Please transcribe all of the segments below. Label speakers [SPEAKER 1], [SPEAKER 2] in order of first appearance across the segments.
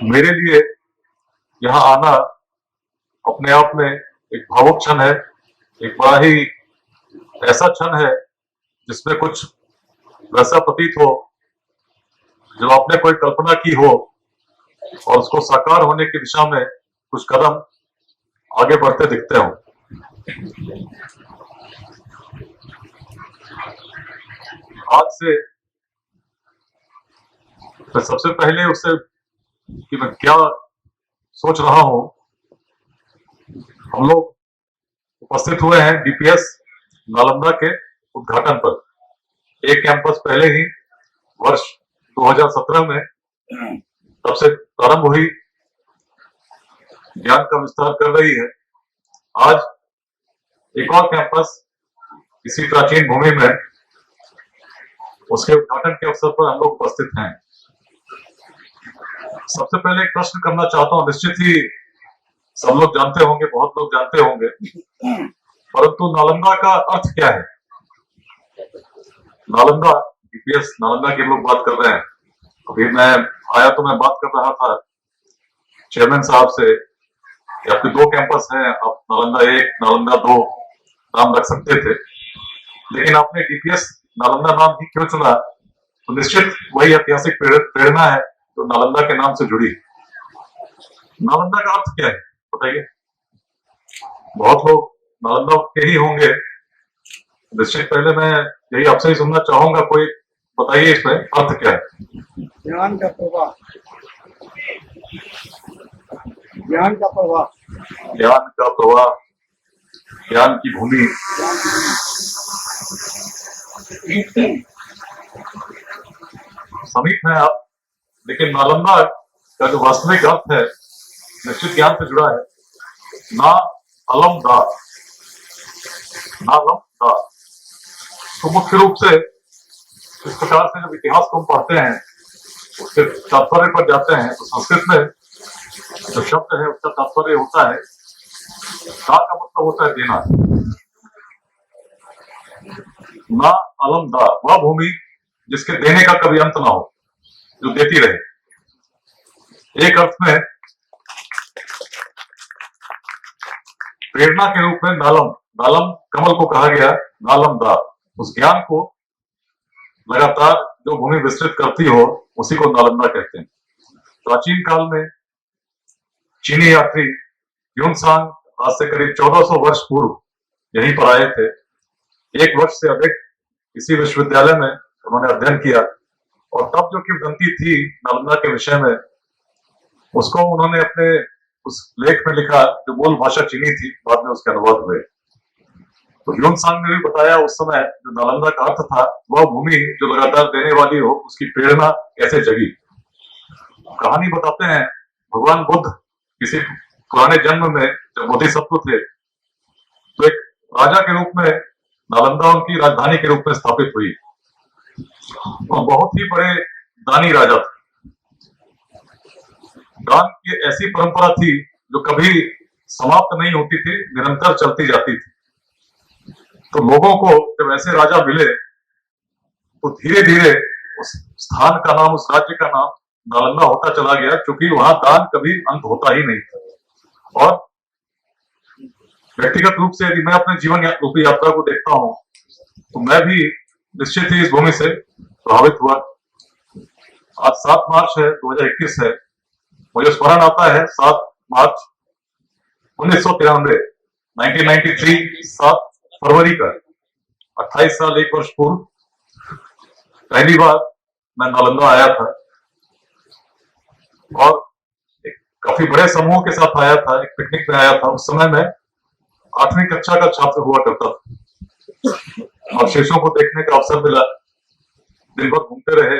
[SPEAKER 1] मेरे लिए यहाँ आना अपने आप में एक भावुक क्षण है, एक बड़ा ही ऐसा क्षण है जिसमें कुछ वैसा प्रतीत हो जो आपने कोई कल्पना की हो और उसको साकार होने की दिशा में कुछ कदम आगे बढ़ते दिखते हो। आज से मैं सबसे पहले उससे कि मैं क्या सोच रहा हूं, हम लोग उपस्थित हुए हैं डीपीएस नालंदा के उद्घाटन पर। एक कैंपस पहले ही वर्ष 2017 में तब से प्रारंभ हुई, ज्ञान का विस्तार कर रही है। आज एक और कैंपस इसी प्राचीन भूमि में, उसके उद्घाटन के अवसर पर हम लोग उपस्थित हैं। सबसे पहले एक प्रश्न करना चाहता हूं, निश्चित ही सब लोग जानते होंगे, बहुत लोग जानते होंगे, परंतु नालंदा का अर्थ क्या है? नालंदा, डीपीएस नालंदा की हम लोग बात कर रहे हैं। अभी मैं आया तो मैं बात कर रहा था चेयरमैन साहब से कि आपके 2 कैंपस हैं, आप नालंदा 1, नालंदा 2 नाम रख सकते थे, लेकिन आपने डीपीएस नालंदा नाम ही क्यों चुना? तो निश्चित वही ऐतिहासिक प्रेरणा है जो नालंदा के नाम से जुड़ी। नालंदा का अर्थ क्या है बताइए? बहुत लोग नालंदा के ही होंगे। निश्चित पहले मैं यही आपसे ही सुनना चाहूंगा, कोई बताइए इसमें अर्थ क्या है?
[SPEAKER 2] ज्ञान का प्रवाह, ज्ञान का प्रवाह,
[SPEAKER 1] ज्ञान का प्रवाह, ज्ञान की भूमि। समीप है आप, लेकिन नालंदा का जो वास्तविक अर्थ है निश्चित ज्ञान से जुड़ा है। ना अलम दा, नालम दा। तो मुख्य रूप से इस प्रकार से जब इतिहास को हम पढ़ते हैं, उसके तात्पर्य पर जाते हैं, तो संस्कृत में जो शब्द है उसका तात्पर्य होता है, दा का मतलब होता है देना। ना अलम दा, वह भूमि जिसके देने का कभी अंत ना हो, जो देती रहे। एक अर्थ में प्रेरणा के रूप में नालम, नालम कमल को कहा गया, नालम दा, उस ज्ञान को लगातार जो भूमि विस्तृत करती हो उसी को नालंदा कहते हैं। प्राचीन काल में चीनी यात्री ह्यूनसांग आज से करीब 1400 वर्ष पूर्व यहीं पर आए थे। 1 वर्ष से अधिक इसी विश्वविद्यालय में उन्होंने अध्ययन किया और तब जो किंवदंती थी नालंदा के विषय में, उसको उन्होंने अपने उस लेख में लिखा जो मूल भाषा चीनी थी, बाद में उसके अनुवाद हुए। तो ह्यूनसांग ने भी बताया उस समय जो नालंदा का अर्थ था, वह भूमि जो लगातार देने वाली हो, उसकी प्रेरणा कैसे जगी। कहानी बताते हैं, भगवान बुद्ध किसी पुराने जन्म में जब बोधिसत्व थे तो एक राजा के रूप में नालंदा उनकी राजधानी के रूप में स्थापित हुई और बहुत ही बड़े दानी राजा थे। दान की ऐसी परंपरा थी जो कभी समाप्त नहीं होती थी, निरंतर चलती जाती थी। तो लोगों को जब ऐसे राजा मिले तो धीरे धीरे उस स्थान का नाम, उस राज्य का नाम नालंदा होता चला गया, क्योंकि वहां दान कभी अंत होता ही नहीं था। और व्यक्तिगत रूप से यदि मैं अपने जीवन रूपी यात्रा को देखता हूं तो मैं भी निश्चित ही इस भूमि से प्रभावित हुआ। आज 7 मार्च है, 2021 है। मुझे स्मरण आता है 7 मार्च 1993, 1993 7 फरवरी का, 28 साल 1 वर्ष पूर्व पहली बार मैं नालंदा आया था और एक काफी बड़े समूह के साथ आया था, एक पिकनिक में आया था। उस समय मैं 8वीं कक्षा का छात्र हुआ करता था और शेषों को देखने का अवसर मिला। दिन भर घूमते रहे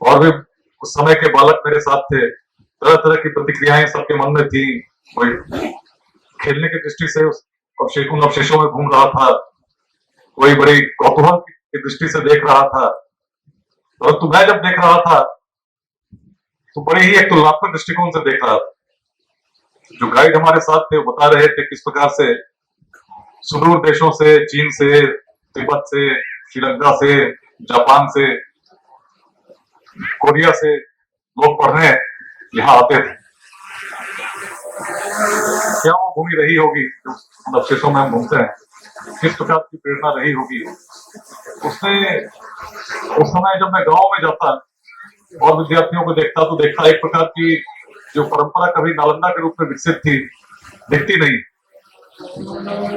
[SPEAKER 1] और भी उस समय के बालक मेरे साथ थे। तरह तरह की प्रतिक्रियाएं सबके मन में थी। कोई खेलने की दृष्टि से उन अवशेषों में घूम रहा था, कोई बड़ी कौतूहल की दृष्टि से देख रहा था, परंतु मैं जब देख रहा था तो बड़े ही एक तुलनात्मक दृष्टिकोण से देख रहा था। जो गाइड हमारे साथ थे वो बता रहे थे किस प्रकार से सुदूर देशों से, चीन से, तिब्बत से, श्रीलंका से, जापान से, कोरिया से लोग पढ़ने यहाँ आते थे। क्या वो भूमि रही होगी जो उन अवशेषों में हम घूमते हैं, किस प्रकार की प्रेरणा रही होगी। उसने उस समय जब मैं गांव में जाता और विद्यार्थियों को देखता तो देखता एक प्रकार की जो परंपरा कभी नालंदा के रूप में विकसित थी, दिखती नहीं।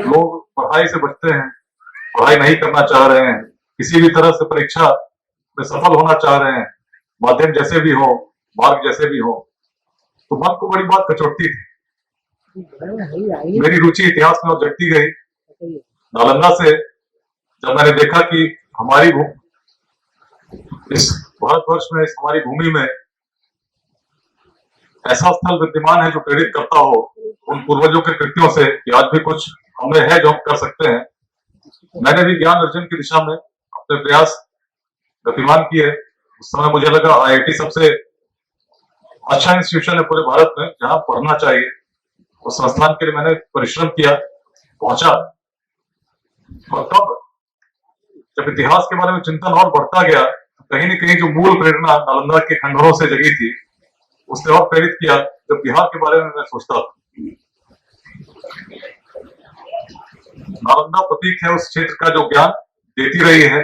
[SPEAKER 1] लोग पढ़ाई से बचते हैं, पढ़ाई नहीं करना चाह रहे हैं, किसी भी तरह से परीक्षा में सफल होना चाह रहे हैं, माध्यम जैसे भी हो, मार्ग जैसे भी हो। तो मन को बड़ी बात कचोटती थी। मेरी रुचि इतिहास में और जगती गई। नालंदा से जब मैंने देखा कि हमारी इस भारतवर्ष में, इस हमारी भूमि में ऐसा स्थल विद्यमान है जो प्रेरित करता हो उन पूर्वजों के कृत्यों से कि आज भी कुछ हमें है जो हम कर सकते हैं। मैंने भी ज्ञान अर्जन की दिशा में अपने प्रयास गतिमान किए। उस समय मुझे लगा IIT सबसे अच्छा इंस्टीट्यूशन है पूरे भारत में जहां पढ़ना चाहिए। उस संस्थान के लिए मैंने परिश्रम किया, पहुंचा। और तब जब इतिहास के बारे में चिंतन और बढ़ता गया तो कहीं न कहीं जो मूल प्रेरणा नालंदा के खंडहरों से जगी थी उसने और प्रेरित किया जब बिहार के बारे में मैं सोचता था। नालंदा प्रतीक है उस क्षेत्र का जो ज्ञान देती रही है,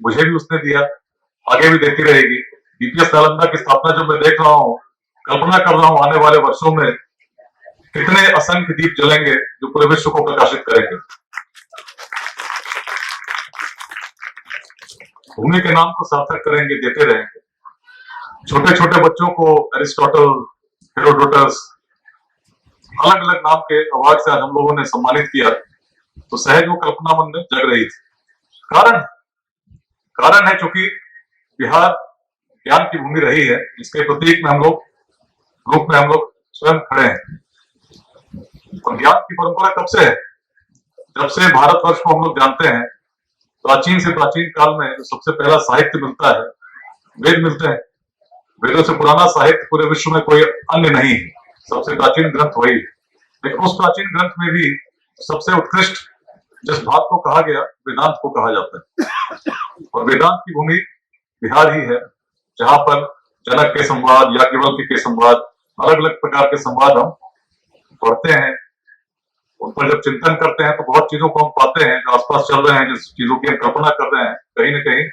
[SPEAKER 1] मुझे भी उसने दिया, आगे भी देती रहेगी। BPS नालंदा की स्थापना जब मैं देख रहा हूँ, कल्पना कर रहा हूँ आने वाले वर्षों में कितने असंख्य दीप जलेंगे जो पूरे विश्व को प्रकाशित करेंगे। भूमि के नाम को सार्थक करेंगे, देते रहेंगे। छोटे छोटे बच्चों को एरिस्टोटल, हेरोडोटस, अलग अलग नाम के अवार्ड से आज हम लोगों ने सम्मानित किया। तो सहज वो कल्पना मन में जग रही थी। कारण है चूंकि बिहार ज्ञान की भूमि रही है, इसके प्रतीक में हम लोग स्वयं खड़े हैं। और ज्ञान की परंपरा कब से है? जब से भारतवर्ष को हम लोग जानते हैं, प्राचीन से प्राचीन काल में जो सबसे पहला साहित्य मिलता है, वेद मिलते हैं। वेदों से पुराना साहित्य पूरे विश्व में कोई अन्य नहीं है, सबसे प्राचीन ग्रंथ वही। लेकिन उस प्राचीन ग्रंथ में भी सबसे उत्कृष्ट जिस भाग को कहा गया, वेदांत को कहा जाता है। और वेदांत की भूमि बिहार ही है, जहां पर जनक के संवाद, याज्ञवल्क्य के संवाद, अलग अलग प्रकार के संवाद हम पढ़ते हैं। उन पर जब चिंतन करते हैं तो बहुत चीजों को हम पाते हैं जो आसपास चल रहे हैं, जिस चीजों की हम कल्पना कर रहे हैं, कहीं न कहीं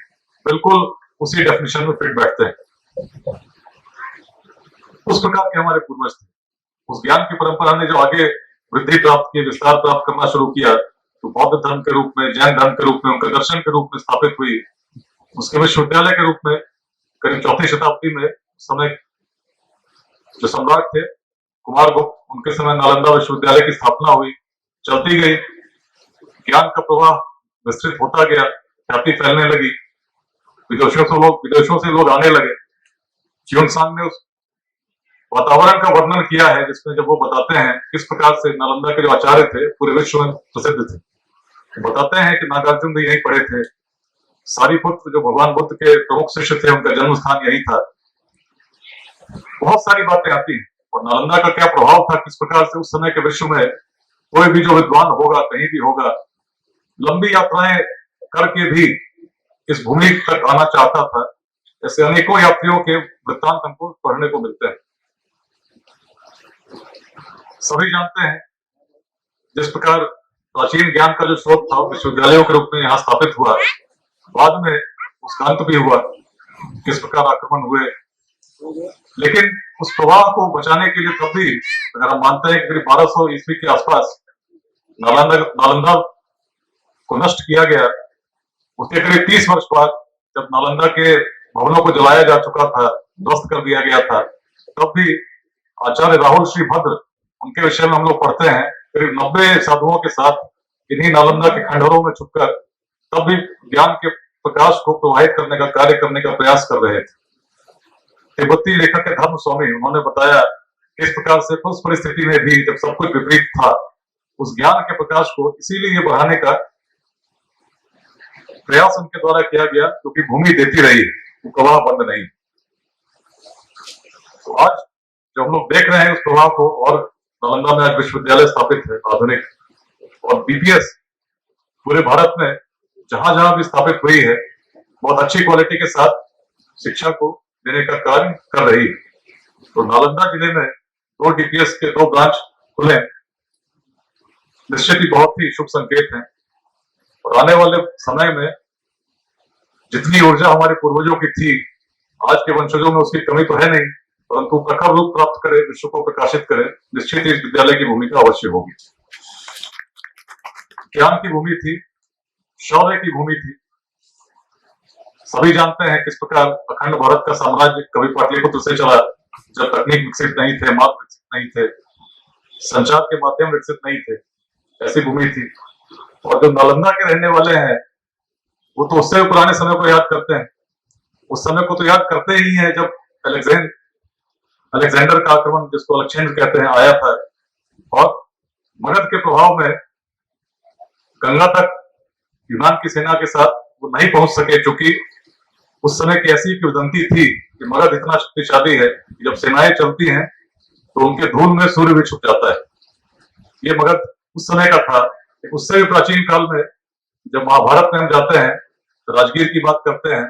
[SPEAKER 1] बिल्कुल उसी डेफिनेशन में फिट बैठते हैं। उस प्रकार के हमारे पूर्वज थे। उस ज्ञान की परंपरा ने जो आगे वृद्धि प्राप्त की, विस्तार प्राप्त करना शुरू किया, तो बौद्ध धर्म के रूप में, जैन धर्म के रूप में, उनके दर्शन के रूप में स्थापित हुई। उसके विश्वविद्यालय के रूप में करीब 4वीं शताब्दी में समय जो सम्राट थे कुमारगुप्त, उनके समय नालंदा विश्वविद्यालय की स्थापना हुई, चलती गई। ज्ञान का प्रवाह विस्तृत होता गया, ख्याति फैलने लगी, विदेशों से लोग आने लगे। च्योंगसांग ने उस वातावरण का वर्णन किया है जिसमें जब वो बताते हैं किस प्रकार से नालंदा के जो आचार्य थे पूरे विश्व में प्रसिद्ध थे। बताते हैं कि नागार्जुन भी यहीं पढ़े थे, सारीपुत्र जो भगवान बुद्ध के प्रमुख शिष्य थे, उनका जन्म स्थान यही था। बहुत सारी बातें आती हैं। और नालंदा का क्या प्रभाव था, किस प्रकार से उस समय के विश्व में कोई भी जो विद्वान होगा, कहीं भी होगा, लंबी यात्राएं करके भी इस भूमि तक आना चाहता था। ऐसे अनेकों यात्रियों के वृत्तांत हमको पढ़ने को मिलते हैं। सभी जानते हैं जिस प्रकार प्राचीन ज्ञान का जो स्रोत था विश्वविद्यालयों के रूप में यहाँ स्थापित हुआ, बाद में उसका अंत भी हुआ, किस प्रकार आक्रमण हुए। लेकिन उस प्रवाह को बचाने के लिए तब भी अगर हम मानते हैं कि करीब 1200 ईस्वी के आसपास नालंदा को नष्ट किया गया, उसके करीब 30 वर्ष बाद जब नालंदा के भवनों को जलाया जा चुका था, ध्वस्त कर दिया गया था, तब भी आचार्य राहुल श्रीभद्र, उनके विषय में हम लोग पढ़ते हैं, करीब 90 साधुओं के साथ इन्हीं नालंदा के खंडहरों में छुपकर तब भी ज्ञान के प्रकाश को प्रवाहित करने का कार्य करने का प्रयास कर रहे थे। तिब्बती लेखक के धर्म स्वामी, उन्होंने बताया इस प्रकार से उस परिस्थिति में भी जब सब कुछ विपरीत था, उस ज्ञान के प्रकाश को इसीलिए बढ़ाने का प्रयास उनके द्वारा किया गया क्योंकि भूमि देती रही, वो प्रवाह बंद नहीं। तो आज जो हम लोग देख रहे हैं उस प्रवाह को, और नालंदा में आज विश्वविद्यालय स्थापित है आधुनिक, और BPS पूरे भारत में जहां जहां भी स्थापित हुई है, बहुत अच्छी क्वालिटी के साथ शिक्षा को देने का कार्य कर रही है। तो नालंदा जिले में 2 डीपीएस के 2 ब्रांच खुले निश्चित ही बहुत ही शुभ संकेत हैं और आने वाले समय में जितनी ऊर्जा हमारे पूर्वजों की थी आज के वंशजों में उसकी कमी तो है नहीं, परंतु प्रखर रूप प्राप्त करे, विश्व को प्रकाशित करे, निश्चित ही इस विद्यालय की भूमिका अवश्य होगी। ज्ञान की भूमि थी, शौर्य की भूमि थी। सभी जानते हैं किस प्रकार अखंड भारत का साम्राज्य कभी पाटलिपुत्र से चला, जब तकनीक विकसित नहीं थे, मार्ग विकसित नहीं थे, संचार के माध्यम विकसित नहीं थे, ऐसी भूमि थी। और जो नालंदा के रहने वाले हैं वो तो उससे पुराने समय को याद करते हैं। उस समय को तो याद करते ही हैं जब अलेक्जेंडर का आक्रमण, जिसको अलेक्जेंडर कहते हैं, आया था और मगध के प्रभाव में गंगा तक यूनान की सेना के साथ वो नहीं पहुंच सके, क्योंकि उस समय की ऐसी किंवदंती थी कि मगध इतना शक्तिशाली है कि जब सेनाएं चलती हैं तो उनके धूल में सूर्य भी छुप जाता है। ये मगध उस समय का था। उससे भी प्राचीन काल में जब महाभारत में हम जाते हैं तो राजगीर की बात करते हैं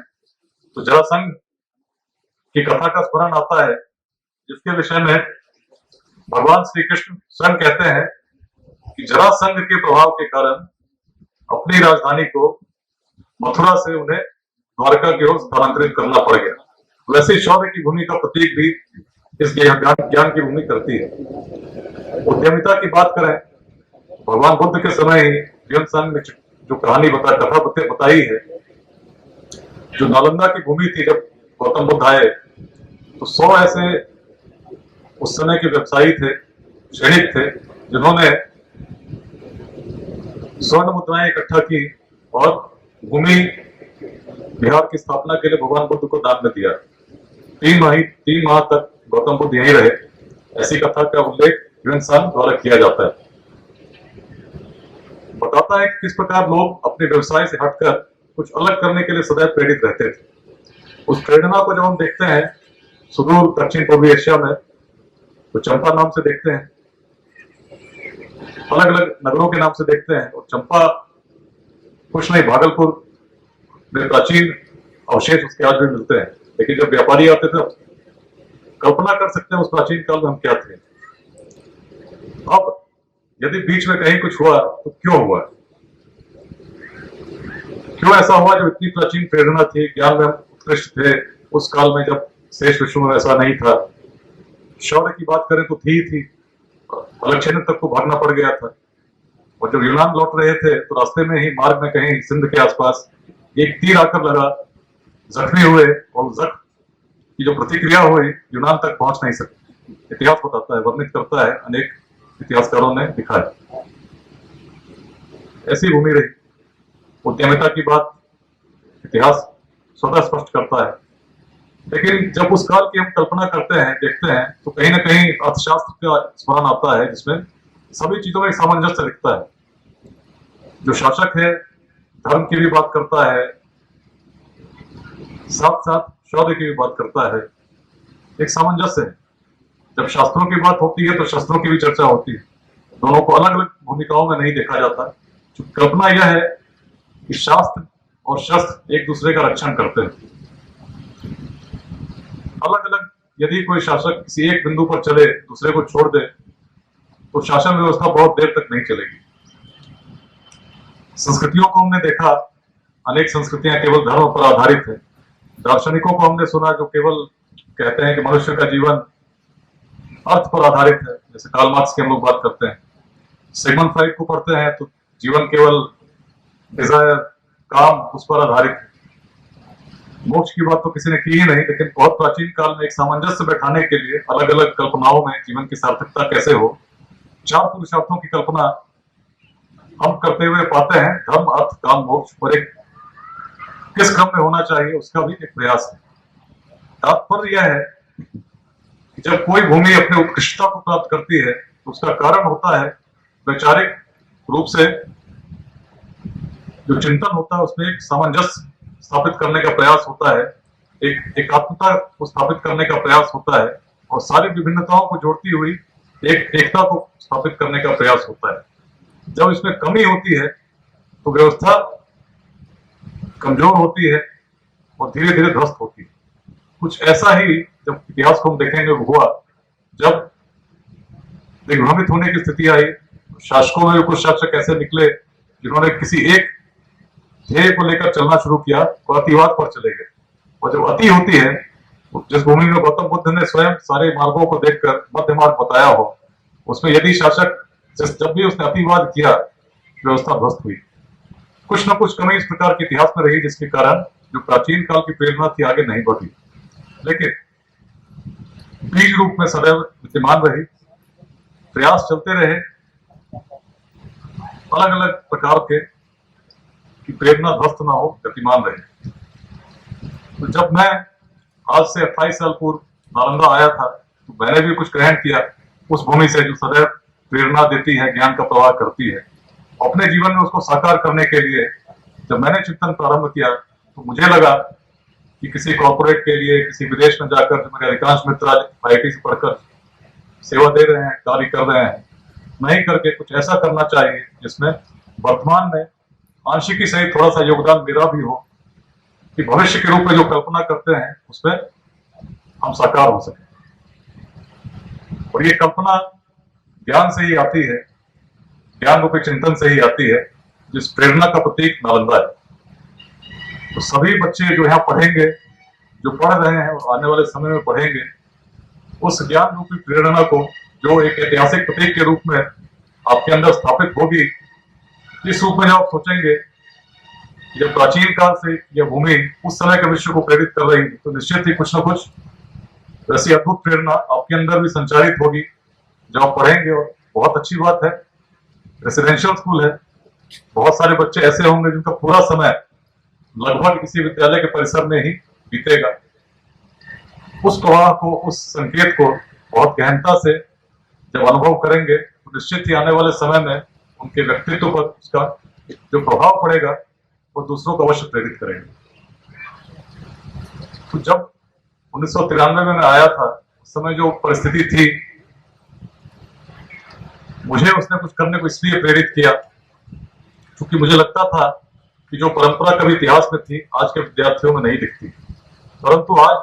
[SPEAKER 1] तो जरासंध की कथा का स्मरण आता है, जिसके विषय में भगवान श्री कृष्ण स्वयं कहते हैं कि जरासंध के प्रभाव के कारण अपनी राजधानी को मथुरा से उन्हें द्वारका की ओर स्थानांतरित करना पड़ गया। वैसे शौर्य की भूमि का प्रतीक भी इस ज्ञान की भूमि करती है। उद्यमिता की बात करें, भगवान बुद्ध के समय ही भीमसेन ने जो कहानी कथा बताई है, जो नालंदा की भूमि थी, जब गौतम बुद्ध आए तो 100 ऐसे उस समय के व्यवसायी थे, सैनिक थे, जिन्होंने स्वर्ण मुद्राएं इकट्ठा की और भूमि बिहार की स्थापना के लिए भगवान बुद्ध को दान में दिया। 3 माह तक गौतम बुद्ध यहीं रहे, ऐसी कथा का उल्लेख भीमसेन द्वारा किया जाता है। बताता है कि किस प्रकार लोग अपने व्यवसाय से हटकर कुछ अलग करने के लिए सदैव प्रेरित रहते थे। उस प्रेरणा को जब हम देखते हैं सुदूर दक्षिण पूर्वी एशिया में, तो चंपा नाम से देखते हैं, अलग अलग नगरों के नाम से देखते हैं। और चंपा कुछ नहीं, भागलपुर में प्राचीन अवशेष उसके आज भी मिलते हैं। लेकिन जब व्यापारी आते थे, कल्पना कर सकते हैं उस प्राचीन काल में हम क्या थे। अब यदि बीच में कहीं कुछ हुआ तो क्यों हुआ, क्यों ऐसा हुआ? जब इतनी प्राचीन प्रेरणा थी, ज्ञान में हम उत्कृष्ट थे, उस काल में जब शेष विश्व में ऐसा नहीं था। शौर्य की बात करें तो थी, अलेक्जेंडर तक को भागना पड़ गया था। और जब यूनान लौट रहे थे तो रास्ते में ही मार्ग में कहीं सिंध के आसपास एक तीर आकर लगा, जख्मी हुए और जख्म की जो प्रतिक्रिया हुई यूनान तक पहुंच नहीं सकी। इतिहास बताता है, वर्णित करता है, अनेक इतिहासकारों ने लिखा है। ऐसी भूमि रही। उद्यमिता की बात इतिहास स्वतः स्पष्ट करता है। लेकिन जब उस काल की हम कल्पना करते हैं, देखते हैं, तो कहीं ना कहीं अर्थशास्त्र का स्मरण आता है, जिसमें सभी चीजों में सामंजस्य दिखता है। जो शासक है धर्म की भी बात करता है, साथ साथ शौर्य की भी बात करता है। एक सामंजस्य है। जब शास्त्रों की बात होती है तो शस्त्रों की भी चर्चा होती है। दोनों को अलग अलग भूमिकाओं में नहीं देखा जाता। कल्पना यह है कि शास्त्र और शस्त्र एक दूसरे का रक्षण करते हैं। अलग अलग यदि कोई शासक किसी एक बिंदु पर चले, दूसरे को छोड़ दे, तो शासन व्यवस्था बहुत देर तक नहीं चलेगी। संस्कृतियों को हमने देखा, अनेक संस्कृतियां केवल धर्म पर आधारित है। दार्शनिकों को हमने सुना जो केवल कहते हैं कि मनुष्य का जीवन अर्थ पर आधारित है, जैसे कार्ल मार्क्स की हम लोग बात करते हैं। सिगमंड फ्राइड को पढ़ते हैं तो जीवन केवल डिजायर, काम, उस पर आधारित है। मोक्ष की बात तो किसी ने की ही नहीं। लेकिन बहुत प्राचीन काल में एक सामंजस्य बैठाने के लिए अलग अलग कल्पनाओं में जीवन की सार्थकता कैसे हो, 4 पुरुषार्थों की कल्पना हम करते हुए पाते हैं। धर्म, अर्थ, काम, मोक्ष, और एक किस क्रम में होना चाहिए उसका भी एक प्रयास है। तात्पर्य यह है कि जब कोई भूमि अपने उत्कृष्टता को प्राप्त करती है तो उसका कारण होता है वैचारिक रूप से जो चिंतन होता है, उसमें एक सामंजस्य स्थापित करने का प्रयास होता है, एक एकात्मता को स्थापित करने का प्रयास होता है, और सारी विभिन्नताओं को जोड़ती हुई एक एकता को स्थापित करने का प्रयास होता है। जब इसमें कमी होती है तो व्यवस्था कमजोर होती है और धीरे धीरे ध्वस्त होती है। कुछ ऐसा ही जब इतिहास को हम देखेंगे वो हुआ जब दिग्भ्रमित होने की स्थिति आई। शासकों में भी कुछ शासक ऐसे निकले जिन्होंने किसी एक ध्येय को लेकर चलना शुरू किया और अतिवाद पर चले गए। और जब अति होती है, जिस भूमि में गौतम बुद्ध ने स्वयं सारे मार्गों को देखकर मध्य मार्ग बताया हो, उसमें यदि शासक जब भी उसने अतिवाद किया, व्यवस्था ध्वस्त हुई। कुछ न कुछ कमी इस प्रकार के इतिहास में रही जिसके कारण जो प्राचीन काल की प्रेरणा थी आगे नहीं बढ़ी, लेकिन बीज रूप में सदैव विद्यमान रही। प्रयास चलते रहे अलग अलग प्रकार के कि प्रेरणा ध्वस्त ना हो, गतिमान रहे। तो जब मैं आज से 28 साल पूर्व नालंदा आया था तो मैंने भी कुछ ग्रहण किया उस भूमि से जो सदैव प्रेरणा देती है, ज्ञान का प्रवाह करती है। अपने जीवन में उसको साकार करने के लिए जब मैंने चिंतन प्रारंभ किया तो मुझे लगा कि किसी कॉर्पोरेट के लिए किसी विदेश में जाकर जो मेरे अधिकांश मित्र आज IIT से पढ़कर सेवा दे रहे हैं, कार्य कर रहे हैं, नहीं करके कुछ ऐसा करना चाहिए जिसमें वर्तमान में आंशिक ही सही थोड़ा सा योगदान मेरा भी हो, कि भविष्य के रूप में जो कल्पना करते हैं उसमें हम साकार हो सके। और ये कल्पना ज्ञान से ही आती है, ज्ञान रूपी चिंतन से ही आती है, जिस प्रेरणा का प्रतीक नालंदा है। तो सभी बच्चे जो यहाँ पढ़ेंगे, जो पढ़ रहे हैं और आने वाले समय में पढ़ेंगे, उस ज्ञान रूपी प्रेरणा को जो एक ऐतिहासिक प्रतीक के रूप में आपके अंदर स्थापित होगी, इस रूप में जब आप सोचेंगे जब प्राचीन काल से यह भूमि उस समय के विश्व को प्रेरित कर रही थी, तो निश्चित ही कुछ न कुछ ऐसी अद्भुत प्रेरणा आपके अंदर भी संचारित होगी जब आप पढ़ेंगे। और बहुत अच्छी बात है, रेसिडेंशियल स्कूल है, बहुत सारे बच्चे ऐसे होंगे जिनका पूरा समय लगभग इसी विद्यालय के परिसर में ही बीतेगा। उस प्रवाह को, उस संकेत को बहुत गहनता से जब अनुभव करेंगे तो निश्चित ही आने वाले समय में उनके व्यक्तित्व पर उसका जो प्रभाव पड़ेगा वो दूसरों को अवश्य प्रेरित करेंगे। तो जब 1993 में मैं आया था, उस समय जो परिस्थिति थी, मुझे उसने कुछ करने को इसलिए प्रेरित किया क्योंकि मुझे लगता था कि जो परंपरा कभी इतिहास में थी आज के विद्यार्थियों में नहीं दिखती। परंतु आज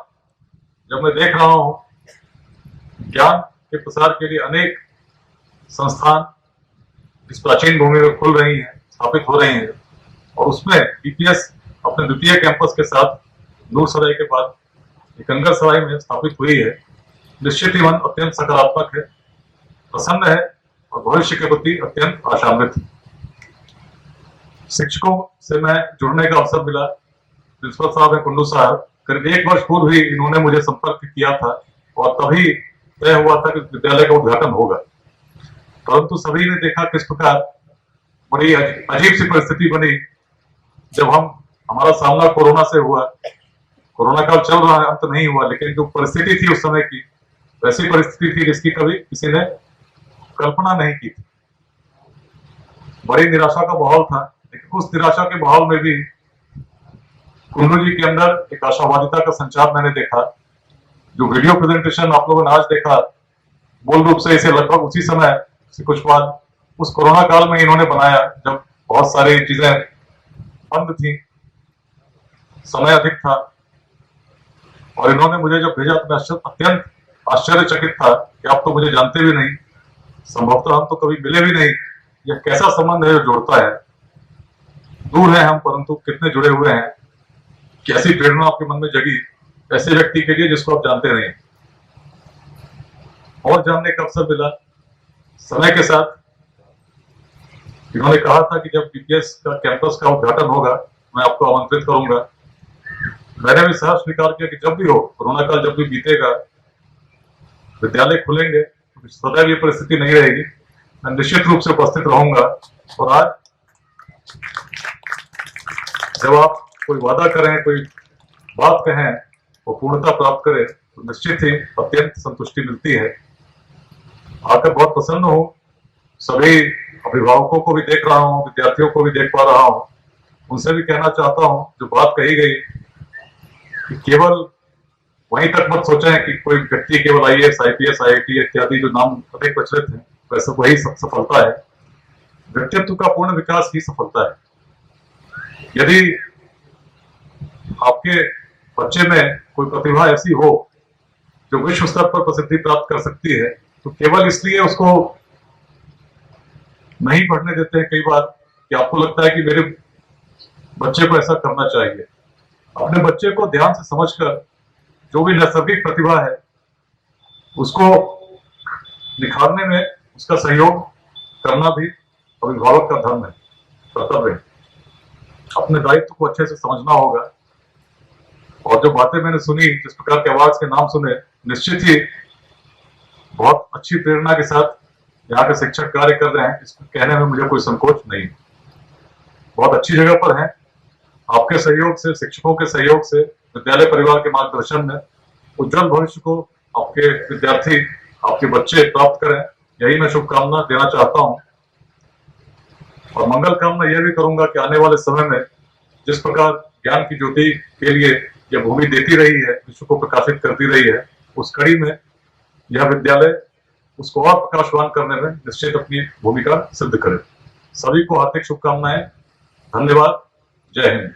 [SPEAKER 1] जब मैं देख रहा हूं ज्ञान के प्रसार के लिए अनेक संस्थान इस प्राचीन भूमि में खुल रही हैं, स्थापित हो रही हैं, और उसमें BPS अपने द्वितीय कैंपस के साथ नूरसराय के बाद एकंगरसराय में स्थापित हुई है। निश्चित ही मन अत्यंत सकारात्मक है, प्रसन्न है और भविष्य के प्रति अत्यंत आशान्वित है। शिक्षकों से मैं जुड़ने का अवसर मिला। प्रिंसिपल साहब है कुंडू साहब, करीब 1 वर्ष पूर्व ही इन्होंने मुझे संपर्क किया था और तभी तय हुआ था कि विद्यालय का उद्घाटन होगा। परंतु सभी ने देखा किस प्रकार बड़ी अजीब सी परिस्थिति बनी जब हमारा सामना कोरोना से हुआ। कोरोना काल चल रहा है, अंत नहीं हुआ, लेकिन जो परिस्थिति थी उस समय की, वैसी परिस्थिति थी जिसकी कभी किसी ने कल्पना नहीं की थी। बड़ी निराशा का माहौल था, लेकिन उस निराशा के माहौल में भी कुंडू जी के अंदर एक आशावादिता का संचार मैंने देखा। जो वीडियो प्रेजेंटेशन आप लोगों ने आज देखा, मूल रूप से इसे लगभग उसी समय से कुछ बाद उस कोरोना काल में इन्होंने बनाया जब बहुत सारी चीजें बंद थी, समय अधिक था। और इन्होंने मुझे जब भेजा तो मैं अत्यंत आश्चर्यचकित था कि आप तो मुझे जानते भी नहीं, संभवतः हम तो कभी मिले भी नहीं, यह कैसा संबंध है जो जोड़ता है। दूर है हम, परंतु कितने जुड़े हुए हैं। कैसी प्रेरणा आपके मन में जगी ऐसे व्यक्ति के लिए जिसको आप जानते नहीं। और जानने का अवसर मिला समय के साथ। इन्होंने कहा था कि जब BPS का कैंपस का उद्घाटन होगा मैं आपको आमंत्रित करूंगा। मैंने भी सहर्ष स्वीकार किया कि जब भी हो, कोरोना काल जब भी बीतेगा, विद्यालय खुलेंगे, तो सदैव ये परिस्थिति नहीं रहेगी, मैं निश्चित रूप से उपस्थित रहूंगा। और आज जब आप कोई वादा करें, कोई बात कहें, वो पूर्णता प्राप्त करे, तो निश्चित ही अत्यंत संतुष्टि मिलती है। आकर बहुत प्रसन्न हूं। सभी अभिभावकों को भी देख रहा हूं, विद्यार्थियों को भी देख पा रहा हूं। उनसे भी कहना चाहता हूं, जो बात कही गई कि केवल वहीं तक मत सोचें कि कोई व्यक्ति केवल IAS, IPS, IIT इत्यादि जो नाम अधिक प्रचलित हैं, वैसे वही सफलता है। व्यक्तित्व का पूर्ण विकास ही सफलता है। यदि आपके बच्चे में कोई प्रतिभा ऐसी हो जो विश्व स्तर पर प्रसिद्धि प्राप्त कर सकती है, तो केवल इसलिए उसको नहीं पढ़ने देते हैं कई बार कि आपको लगता है कि मेरे बच्चे को ऐसा करना चाहिए। अपने बच्चे को ध्यान से समझकर जो भी नैसर्गिक प्रतिभा है उसको निखारने में उसका सहयोग करना भी अभिभावक का धर्म है, कर्तव्य है। अपने दायित्व को अच्छे से समझना होगा। और जो बातें मैंने सुनी, जिस प्रकार के अवार्ड्स के नाम सुने, निश्चित ही बहुत अच्छी प्रेरणा के साथ यहाँ के शिक्षक कार्य कर रहे हैं, इसको कहने में मुझे कोई संकोच नहीं। बहुत अच्छी जगह पर हैं। आपके सहयोग से, शिक्षकों के सहयोग से, विद्यालय परिवार के मार्गदर्शन में उज्जवल भविष्य को आपके विद्यार्थी, आपके बच्चे प्राप्त करें, यही मैं शुभकामना देना चाहता हूं। और मंगल कामना यह भी करूंगा कि आने वाले समय में जिस प्रकार ज्ञान की ज्योति के लिए यह भूमि देती रही है, विश्व को प्रकाशित करती रही है, उस कड़ी में यह विद्यालय उसको और प्रकाशवान करने में निश्चित अपनी भूमिका सिद्ध करे। सभी को हार्दिक शुभकामनाएं। धन्यवाद। जय हिंद।